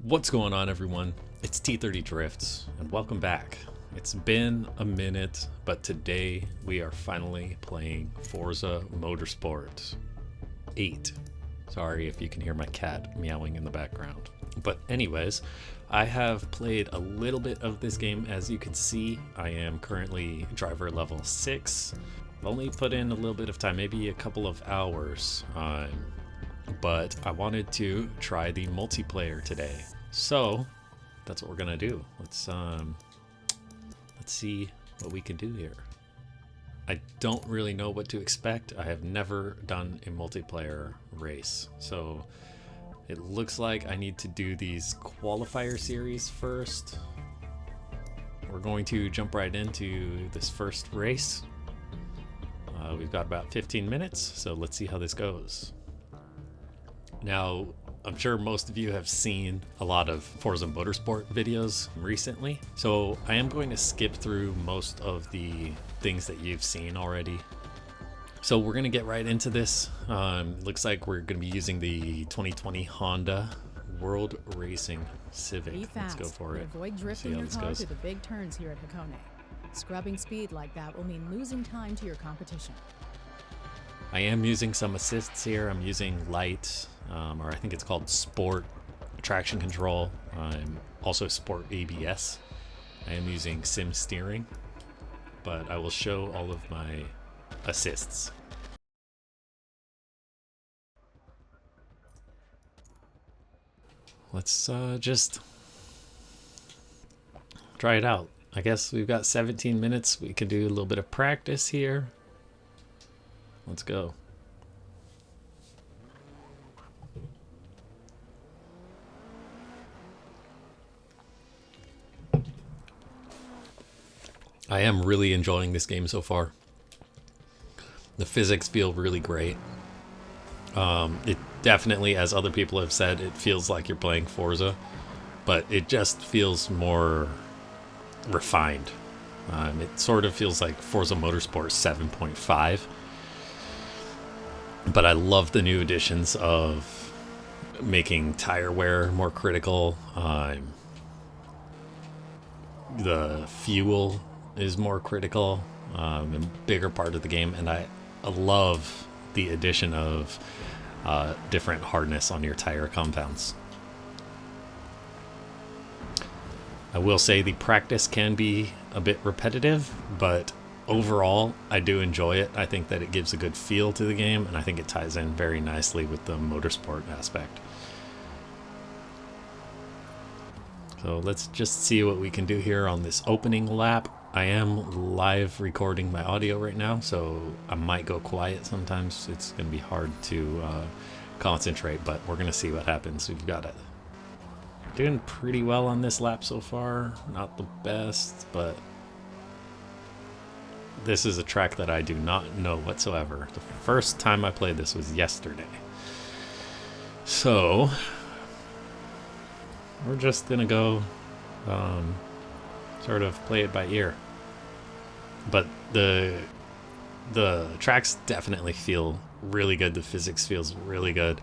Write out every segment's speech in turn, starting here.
What's going on, everyone? It's T30 Drifts, and welcome back. It's been a minute, but today we are finally playing Forza Motorsport 8. Sorry if you can hear my cat meowing in the background. But anyways, I have played a little bit of this game. As you can see, I am currently driver level 6. I've only put in a little bit of time, maybe a couple of hours. But I wanted to try the multiplayer today, so that's what we're gonna do. Let's see what we can do here. I don't really know what to expect. I have never done a multiplayer race, so it looks like I need to do these qualifier series first. We're going to jump right into this first race. We've got about 15 minutes, so let's see how this goes. Now, I'm sure most of you have seen a lot of Forza Motorsport videos recently, so I am going to skip through most of the things that you've seen already. So we're going to get right into this. Looks like we're going to be using the 2020 Honda World Racing Civic. Be fast. Let's go for it. Avoid drifting your car through the big turns here at Hakone. Scrubbing speed like that will mean losing time to your competition. I am using some assists here. I'm using light, or I think it's called sport traction control. I'm also sport ABS. I am using sim steering, but I will show all of my assists. Let's just try it out. I guess we've got 17 minutes. We can do a little bit of practice here. Let's go. I am really enjoying this game so far. The physics feel really great. It definitely, as other people have said, it feels like you're playing Forza, but it just feels more refined. It sort of feels like Forza Motorsport 7.5. But I love the new additions of making tire wear more critical. The fuel is more critical, a bigger part of the game, and I love the addition of different hardness on your tire compounds. I will say the practice can be a bit repetitive, but overall, I do enjoy it. I think that it gives a good feel to the game, and I think it ties in very nicely with the motorsport aspect. So let's just see what we can do here on this opening lap. I am live recording my audio right now, so I might go quiet sometimes. It's going to be hard to concentrate, but we're going to see what happens. We've got it. Doing pretty well on this lap so far. Not the best, but this is a track that I do not know whatsoever. The first time I played this was yesterday. So we're just gonna go sort of play it by ear. But the tracks definitely feel really good. The physics feels really good.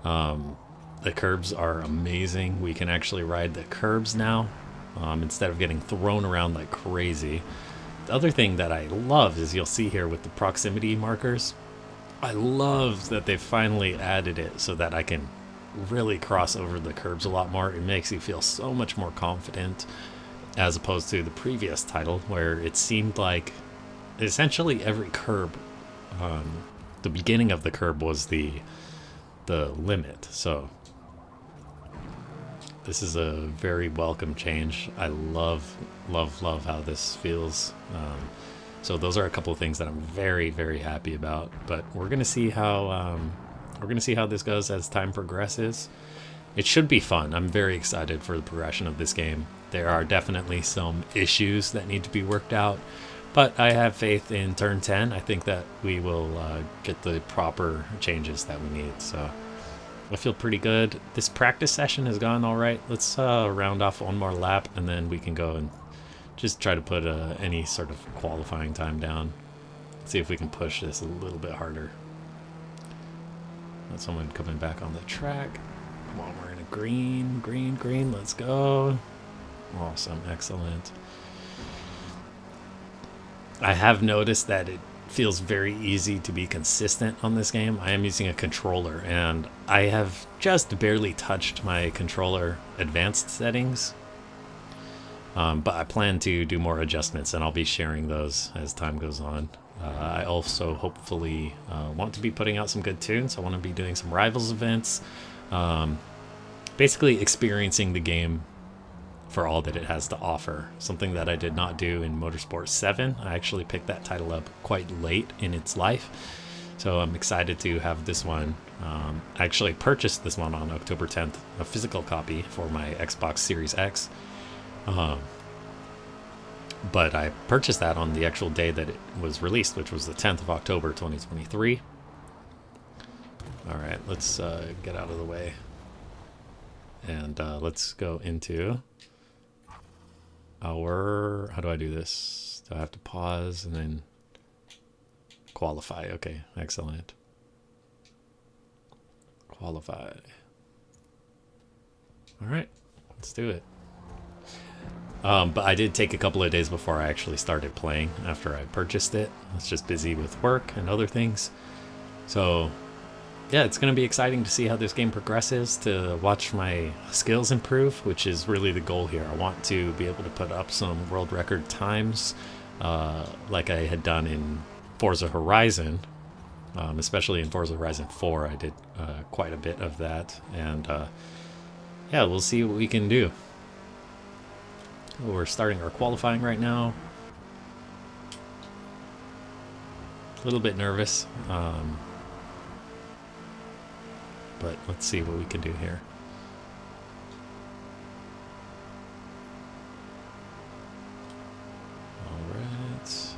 The curbs are amazing. We can actually ride the curbs now instead of getting thrown around like crazy. The other thing that I love is you'll see here with the proximity markers, I love that they finally added it so that I can really cross over the curbs a lot more. It makes you feel so much more confident as opposed to the previous title where it seemed like essentially every curb, the beginning of the curb was the limit. So this is a very welcome change. I love how this feels. So those are a couple of things that I'm very, very happy about. But we're gonna see how this goes as time progresses. It should be fun. I'm very excited for the progression of this game. There are definitely some issues that need to be worked out, but I have faith in turn 10. I think that we will get the proper changes that we need. So I feel pretty good. This practice session has gone all right. Let's round off one more lap, and then we can go and just try to put any sort of qualifying time down. See if we can push this a little bit harder. Got someone coming back on the track. Come on, we're gonna green, green, green. Let's go. Awesome. Excellent. I have noticed that it feels very easy to be consistent on this game. I am using a controller, and I have just barely touched my controller advanced settings. But I plan to do more adjustments, and I'll be sharing those as time goes on. I also hopefully want to be putting out some good tunes. I want to be doing some Rivals events. Basically experiencing the game for all that it has to offer. Something that I did not do in Motorsport 7. I actually picked that title up quite late in its life. So I'm excited to have this one. I actually purchased this one on October 10th, a physical copy for my Xbox Series X. But I purchased that on the actual day that it was released, which was the 10th of October 2023. All right, let's get out of the way. And let's go into our... How do I do this? Do I have to pause and then qualify? Okay, excellent. Qualify. All right, let's do it. But I did take a couple of days before I actually started playing after I purchased it. I was just busy with work and other things. So yeah, it's going to be exciting to see how this game progresses, to watch my skills improve, which is really the goal here. I want to be able to put up some world record times like I had done in Forza Horizon, especially in Forza Horizon 4. I did quite a bit of that, and yeah, we'll see what we can do. We're starting our qualifying right now. A little bit nervous, but let's see what we can do here. All right.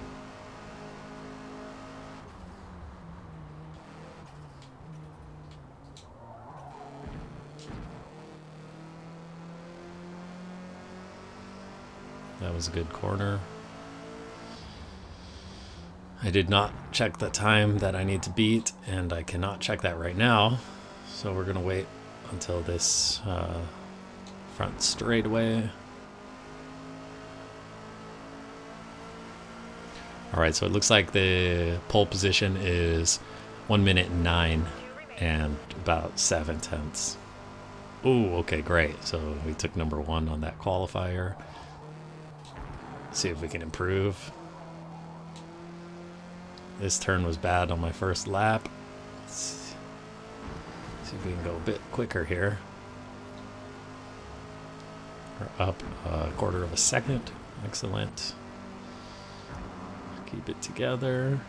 That was a good corner. I did not check the time that I need to beat, and I cannot check that right now. So we're gonna wait until this front straightaway. All right, so it looks like the pole position is 1 minute and 9 and about 7/10. Ooh, okay, great. So we took number 1 on that qualifier. See if we can improve. This turn was bad on my first lap. Let's see if we can go a bit quicker here. We're up a quarter of a second. Excellent. Keep it together.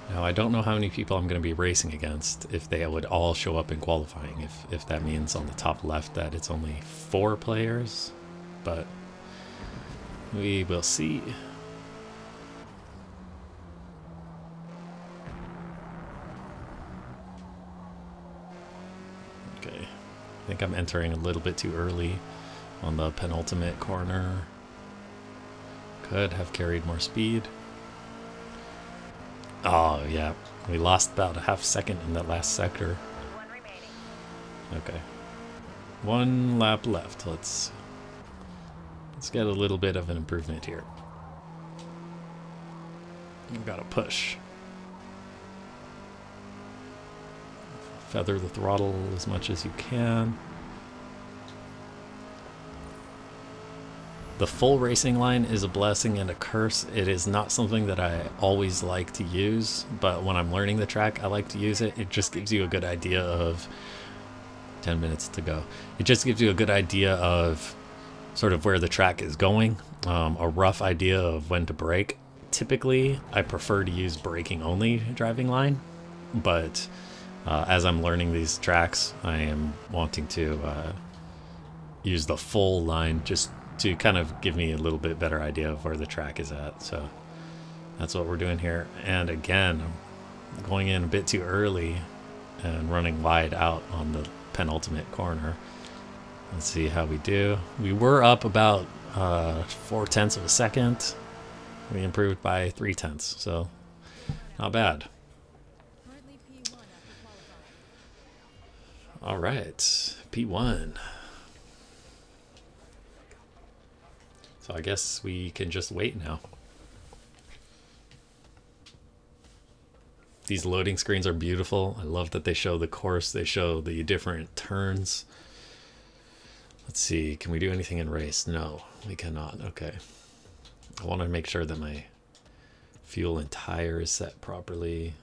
Now, I don't know how many people I'm going to be racing against, if they would all show up in qualifying, if that means on the top left that it's only 4 players, but we will see. Okay, I think I'm entering a little bit too early on the penultimate corner. Could have carried more speed. Oh, yeah. We lost about a half second in that last sector. Okay. 1 lap left. Let's get a little bit of an improvement here. You've got to push. Feather the throttle as much as you can. The full racing line is a blessing and a curse. It is not something that I always like to use, but when I'm learning the track, I like to use it. It just gives you a good idea of 10 minutes to go. It just gives you a good idea of sort of where the track is going, a rough idea of when to brake. Typically, I prefer to use braking only driving line, but as I'm learning these tracks, I am wanting to use the full line just to kind of give me a little bit better idea of where the track is at. So that's what we're doing here. And again, I'm going in a bit too early and running wide out on the penultimate corner. Let's see how we do. We were up about 0.4 of a second. We improved by 0.3, so not bad. Currently P1 after qualifying. All right, P1. So I guess we can just wait now. These loading screens are beautiful. I love that they show the course. They show the different turns. Let's see. Can we do anything in race? No, we cannot. Okay. I want to make sure that my fuel and tire is set properly.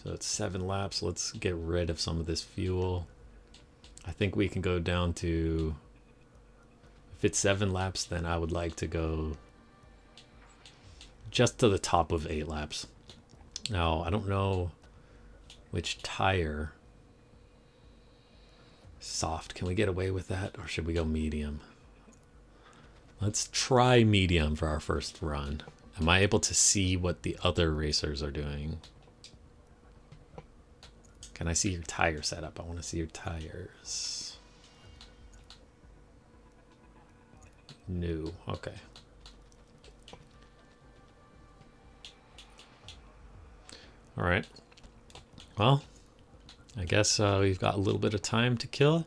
So it's 7 laps. Let's get rid of some of this fuel. I think we can go down to... If it's 7 laps, then I would like to go just to the top of 8 laps. Now, I don't know which tire. Soft. Can we get away with that? Or should we go medium? Let's try medium for our first run. Am I able to see what the other racers are doing? Can I see your tire setup? I want to see your tires. No. Okay. All right. Well, I guess we've got a little bit of time to kill.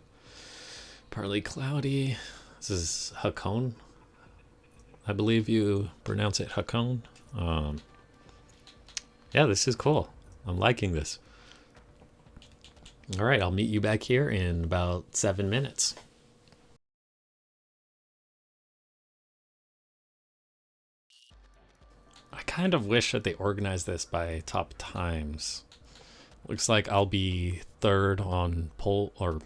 Partly cloudy. This is Hakone. I believe you pronounce it Hakone. Yeah, this is cool. I'm liking this. All right, I'll meet you back here in about 7 minutes. I kind of wish that they organized this by top times. Looks like I'll be third on pole, or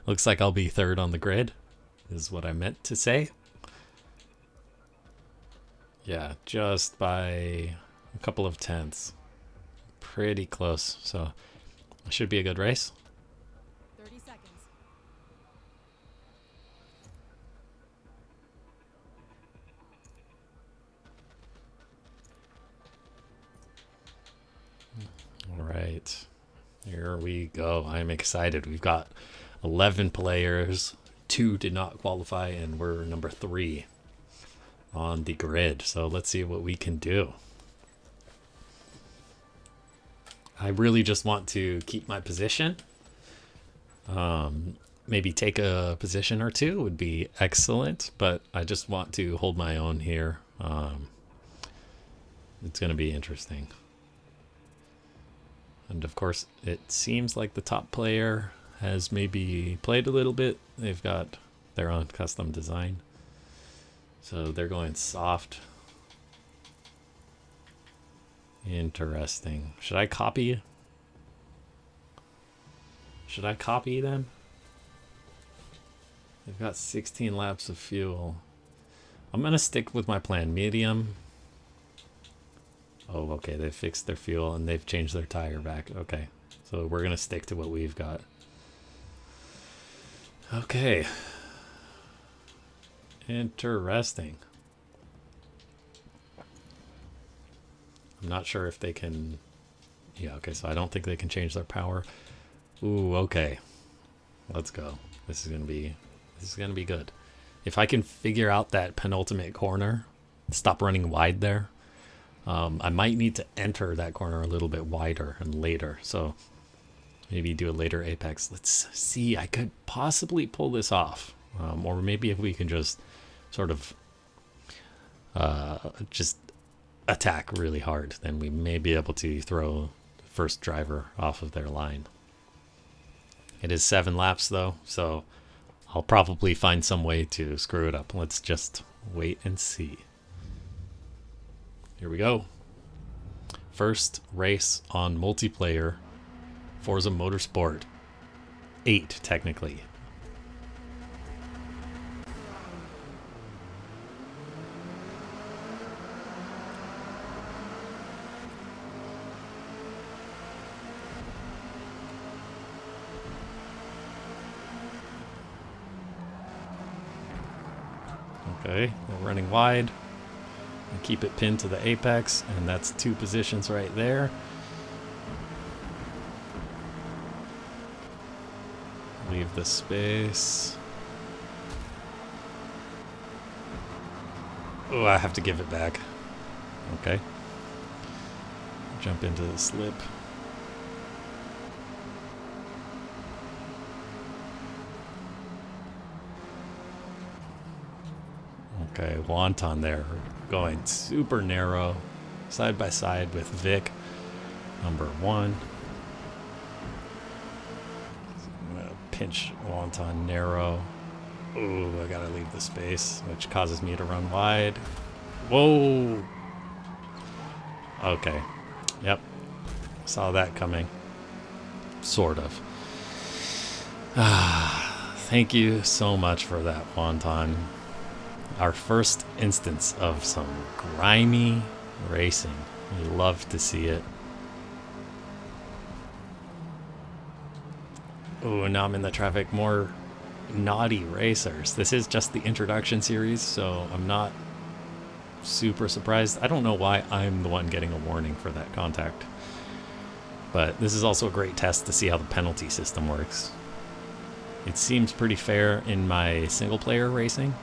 looks like I'll be third on the grid, is what I meant to say. Yeah, just by a couple of tenths. Pretty close, so it should be a good race. 30 seconds. All right, here we go. I'm excited. We've got 11 players. 2 did not qualify, and we're number 3 on the grid. So let's see what we can do. I really just want to keep my position. Maybe take a position or 2 would be excellent, but I just want to hold my own here. It's going to be interesting. And of course, it seems like the top player has maybe played a little bit. They've got their own custom design. So they're going soft. Interesting. Should I copy? Should I copy them? They've got 16 laps of fuel. I'm going to stick with my plan. Medium. Oh, okay. They fixed their fuel and they've changed their tire back. Okay. So we're going to stick to what we've got. Okay. Interesting. I'm not sure if they can... Yeah, okay, so I don't think they can change their power. Ooh, okay. Let's go. This is gonna be good. If I can figure out that penultimate corner, stop running wide there. I might need to enter that corner a little bit wider and later. So maybe do a later apex. Let's see. I could possibly pull this off. Or maybe if we can just sort of just attack really hard, then we may be able to throw the first driver off of their line. It is 7 laps though, so I'll probably find some way to screw it up. Let's just wait and see. Here we go. First race on multiplayer Forza Motorsport 8, technically. Okay, we're running wide. And keep it pinned to the apex, and that's 2 positions right there. Leave the space. Oh, I have to give it back. Okay. Jump into the slip. Okay, Wonton there, going super narrow, side by side with Vic, number 1. I'm gonna pinch Wonton narrow. Ooh, I gotta leave the space, which causes me to run wide. Whoa! Okay, yep, saw that coming. Sort of. Thank you so much for that, Wonton. Our first instance of some grimy racing. We love to see it. Oh, now I'm in the traffic. More naughty racers. This is just the introduction series, so I'm not super surprised. I don't know why I'm the one getting a warning for that contact. But this is also a great test to see how the penalty system works. It seems pretty fair in my single player racing,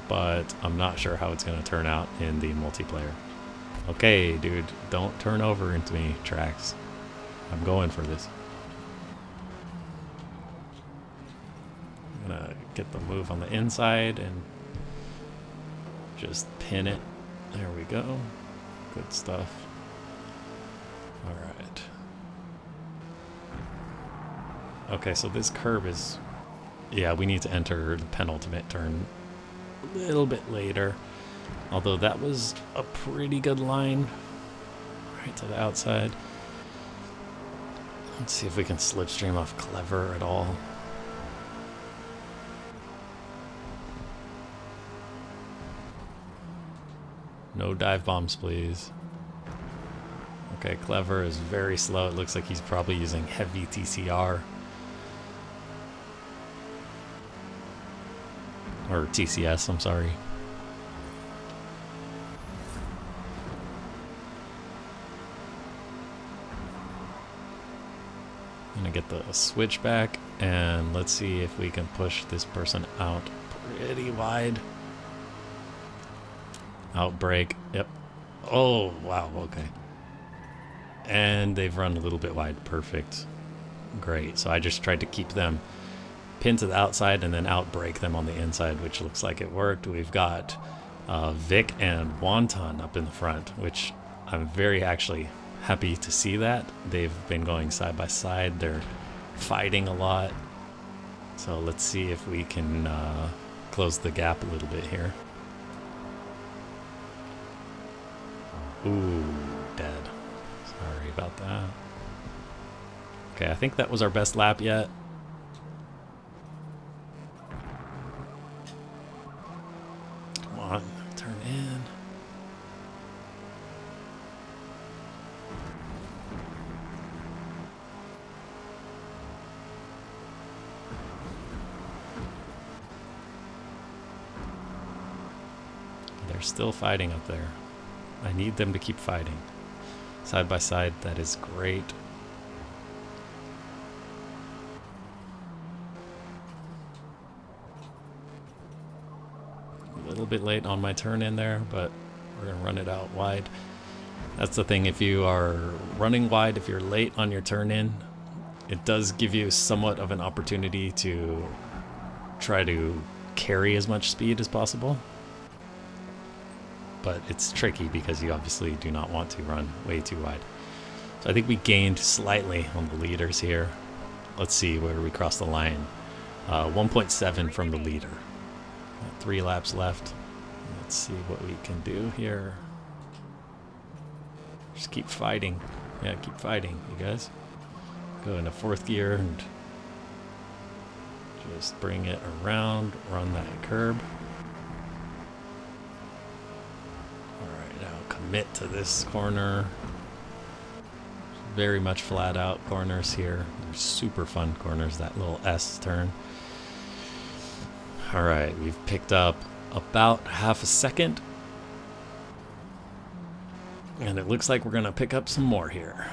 but I'm not sure how it's going to turn out in the multiplayer. Okay, dude, don't turn over into me, Tracks. I'm going for this. I'm going to get the move on the inside and just pin it. There we go. Good stuff. All right. Okay, so this curb is... Yeah, we need to enter the penultimate turn a little bit later, although that was a pretty good line right to the outside. Let's see if we can slipstream off Clever at all. No dive bombs, please. Okay, Clever is very slow. It looks like he's probably using heavy TCR. Or TCS, I'm sorry. I'm gonna get the switch back, and let's see if we can push this person out pretty wide. Outbreak, yep. Oh, wow, okay. And they've run a little bit wide, perfect. Great, so I just tried to keep them pinned to the outside and then outbreak them on the inside, which looks like it worked. We've got Vic and Wonton up in the front, which I'm very actually happy to see that. They've been going side by side. They're fighting a lot. So let's see if we can close the gap a little bit here. Ooh, dead. Sorry about that. Okay, I think that was our best lap yet. Turn in. They're still fighting up there. I need them to keep fighting. Side by side, that is great. A little bit late on my turn in there, but we're gonna run it out wide. That's the thing, if you are running wide, if you're late on your turn in, it does give you somewhat of an opportunity to try to carry as much speed as possible. But it's tricky because you obviously do not want to run way too wide. So I think we gained slightly on the leaders here. Let's see where we cross the line. 1.7 from the leader. 3 laps left. Let's see what we can do here. Just keep fighting. Yeah, keep fighting, you guys. Go into 4th gear and just bring it around, run that curb. Alright, now commit to this corner. Very much flat out corners here. They're super fun corners, that little S turn. Alright, we've picked up about half a second. And it looks like we're going to pick up some more here.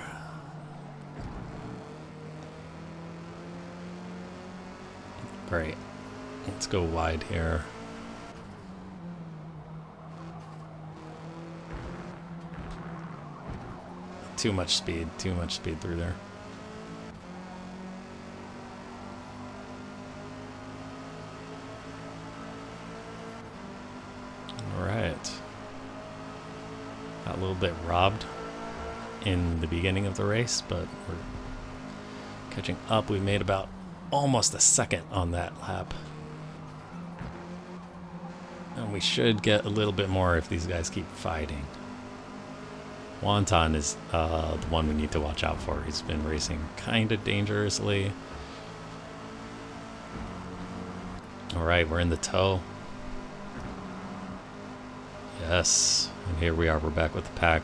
Great. Let's go wide here. Too much speed through there. All right. Got a little bit robbed in the beginning of the race, but we're catching up. We made about almost a second on that lap. And we should get a little bit more if these guys keep fighting. Wonton is the one we need to watch out for. He's been racing kind of dangerously. Alright, we're in the tow. Yes, and here we are. We're back with the pack.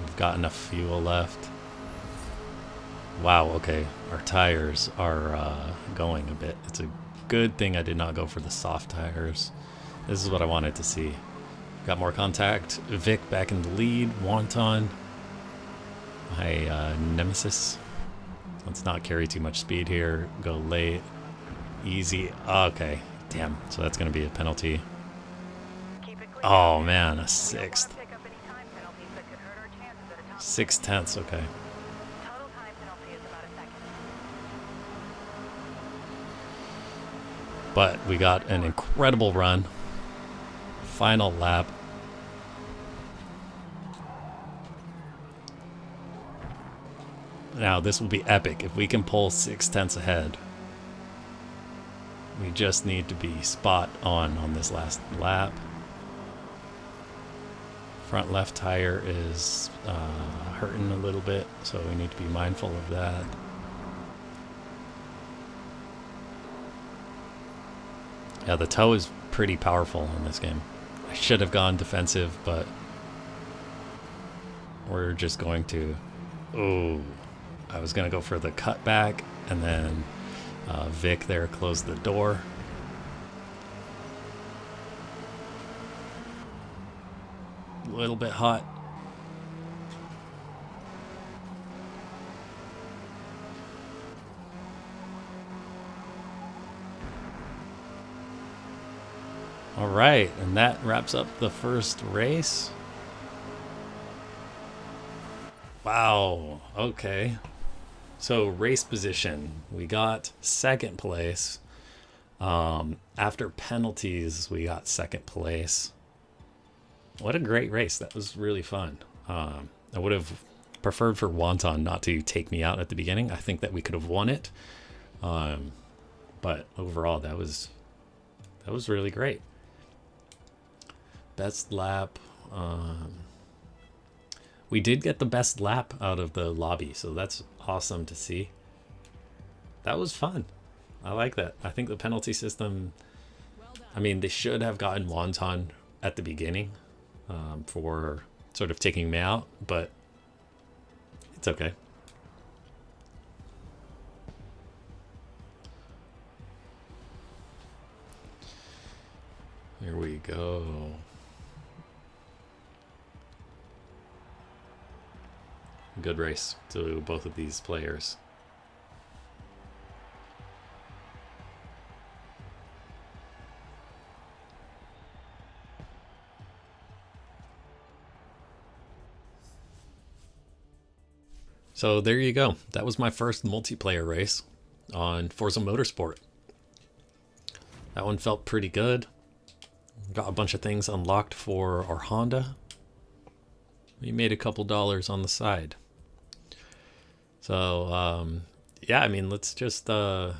We've got enough fuel left. Wow, okay. Our tires are going a bit. It's a good thing I did not go for the soft tires. This is what I wanted to see. Got more contact. Vic back in the lead. Wonton. My nemesis. Let's not carry too much speed here. Go late. Easy. Okay. Damn. So that's going to be a penalty. Oh, man. A sixth. 6/10. Okay. But we got an incredible run. Final lap. Now this will be epic if we can pull 6/10 ahead. We just need to be spot on this last lap. Front left tire is hurting a little bit, so we need to be mindful of that. Yeah, the tow is pretty powerful in this game. I should have gone defensive, but we're just going to... Oh, I was going to go for the cutback, and then Vic there closed the door. A little bit hot. All right, and that wraps up the first race. Wow, okay. So race position, we got second place. After penalties, we got second place. What a great race. That was really fun. I would have preferred for Wonton not to take me out at the beginning. I think that we could have won it. But overall, that was really great. Best lap. We did get the best lap out of the lobby, so that's awesome to see. That was fun. I like that. I think the penalty system, I mean, they should have gotten Wonton at the beginning for sort of taking me out, but it's okay. Here we go. Good race to both of these players. So there you go. That was my first multiplayer race on Forza Motorsport. That one felt pretty good. Got a bunch of things unlocked for our Honda. We made a couple dollars on the side. So, yeah, I mean, let's just go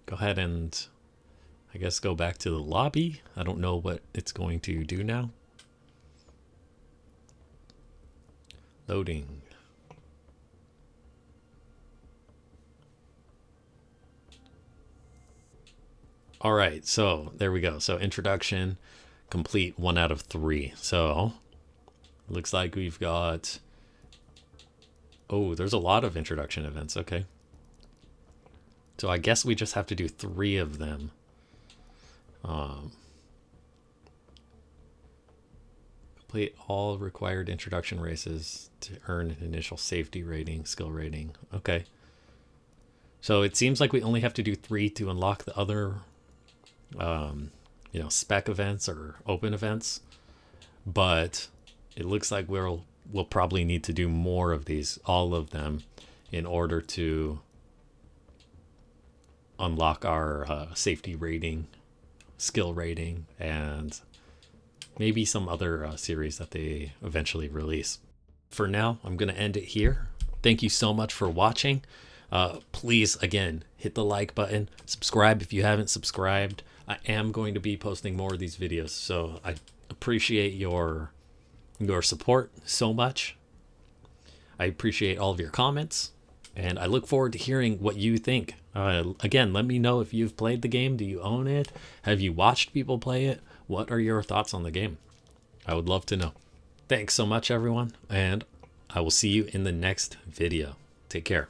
ahead and, I guess, go back to the lobby. I don't know what it's going to do now. Loading. All right, so there we go. So introduction complete, 1 out of 3. So looks like we've got... Oh, there's a lot of introduction events. Okay. So I guess we just have to do 3 of them. Complete all required introduction races to earn an initial safety rating, skill rating. Okay. So it seems like we only have to do 3 to unlock the other, spec events or open events. But it looks like we'll we'll probably need to do more of these, all of them, in order to unlock our safety rating, skill rating, and maybe some other series that they eventually release. For now, I'm going to end it here. Thank you so much for watching. Please, again, hit the like button. Subscribe if you haven't subscribed. I am going to be posting more of these videos, so I appreciate your support so much. I appreciate all of your comments, and I look forward to hearing what you think. Again, let me know if you've played the game. Do you own it? Have you watched people play it? What are your thoughts on the game? I would love to know. Thanks so much, everyone, and I will see you in the next video. Take care.